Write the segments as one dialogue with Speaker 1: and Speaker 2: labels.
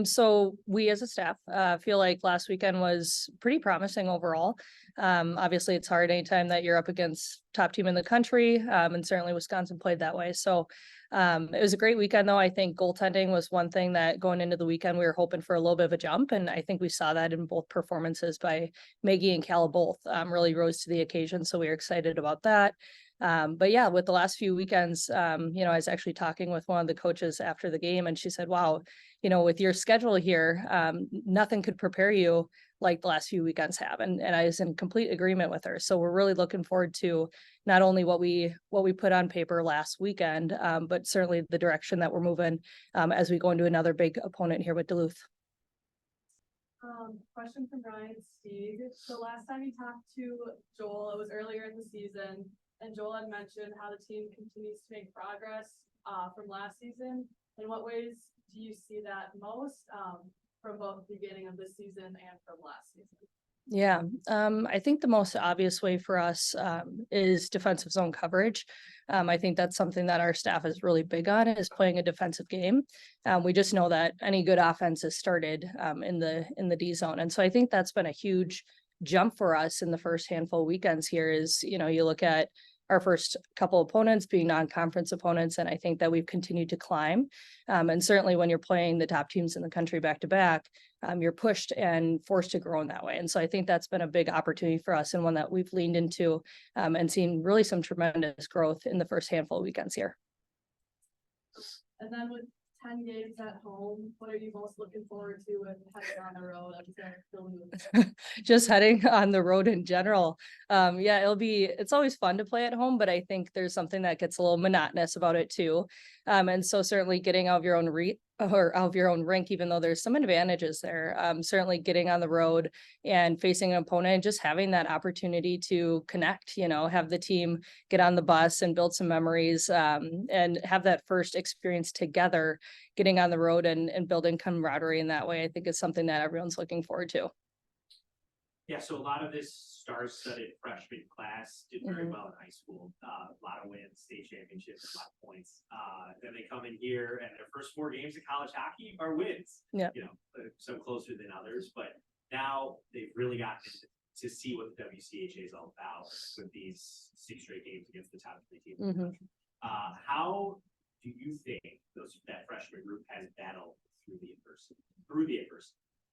Speaker 1: So we as a staff feel like last weekend was pretty promising overall. Obviously, it's hard anytime that you're up against top team in the country, and certainly Wisconsin played that way. So it was a great weekend, though. I think goaltending was one thing that going into the weekend we were hoping for a little bit of a jump, and I think we saw that in both performances by Maggie and Cal both really rose to the occasion. So we were excited about that. But yeah, with the last few weekends, I was actually talking with one of the coaches after the game, and she said, "Wow, with your schedule here, nothing could prepare you like the last few weekends have." And I was in complete agreement with her. So we're really looking forward to not only what we put on paper last weekend, but certainly the direction that we're moving as we go into another big opponent here with Duluth.
Speaker 2: Question from Ryan Steig. So last time you talked to Joel, it was earlier in the season, and Joel had mentioned how the team continues to make progress from last season. In what ways do you see that most from both the beginning of this season and from last season?
Speaker 1: Yeah, I think the most obvious way for us is defensive zone coverage. I think that's something that our staff is really big on is playing a defensive game. We just know that any good offense is started in the D zone, and so I think that's been a huge jump for us in the first handful of weekends here. Is you look at our first couple opponents being non-conference opponents, and I think that we've continued to climb. And certainly when you're playing the top teams in the country back to back, you're pushed and forced to grow in that way. And so I think that's been a big opportunity for us and one that we've leaned into and seen really some tremendous growth in the first handful of weekends here.
Speaker 2: And then with 10 games at home, what are you most looking forward to when heading on the road?
Speaker 1: Just heading on the road in general. Yeah, it's always fun to play at home, but I think there's something that gets a little monotonous about it too. And so certainly getting out of your own rink, even though there's some advantages there, certainly getting on the road and facing an opponent and just having that opportunity to connect, have the team get on the bus and build some memories, and have that first experience together, getting on the road and building camaraderie in that way, I think is something that everyone's looking forward to.
Speaker 3: Yeah, so a lot of this star-studded freshman class did very well in high school. A lot of wins, state championships, a lot of points. Then they come in here, and their first 4 games of college hockey are wins.
Speaker 1: Yeah,
Speaker 3: Some closer than others, but now they've really gotten to see what the WCHA is all about with these 6 straight games against the top 3 teams in the country. How do you think that freshman group has battled through the adversity?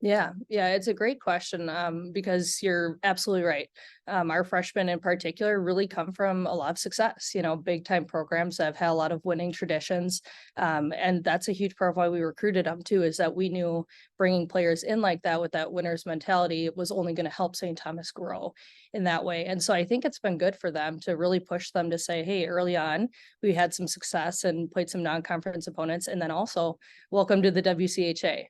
Speaker 1: Yeah, it's a great question, because you're absolutely right. Our freshmen in particular really come from a lot of success, big time programs that have had a lot of winning traditions. And that's a huge part of why we recruited them too, is that we knew bringing players in like that with that winner's mentality was only going to help St. Thomas grow in that way. And so I think it's been good for them to really push them to say, hey, early on, we had some success and played some non-conference opponents. And then also welcome to the WCHA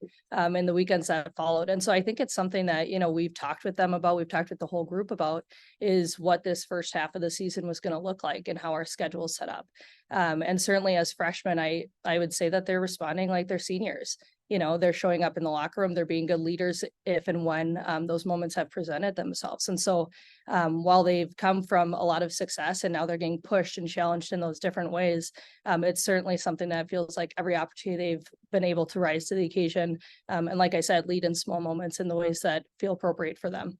Speaker 1: in the weekends that followed. And so I think it's something that, we've talked with them about, we've talked with the whole group about, is what this first half of the season was going to look like and how our schedule is set up. And certainly as freshmen, I would say that they're responding like they're seniors. They're showing up in the locker room, they're being good leaders if and when those moments have presented themselves. And so while they've come from a lot of success and now they're getting pushed and challenged in those different ways, it's certainly something that feels like every opportunity they've been able to rise to the occasion. And like I said, lead in small moments in the ways that feel appropriate for them.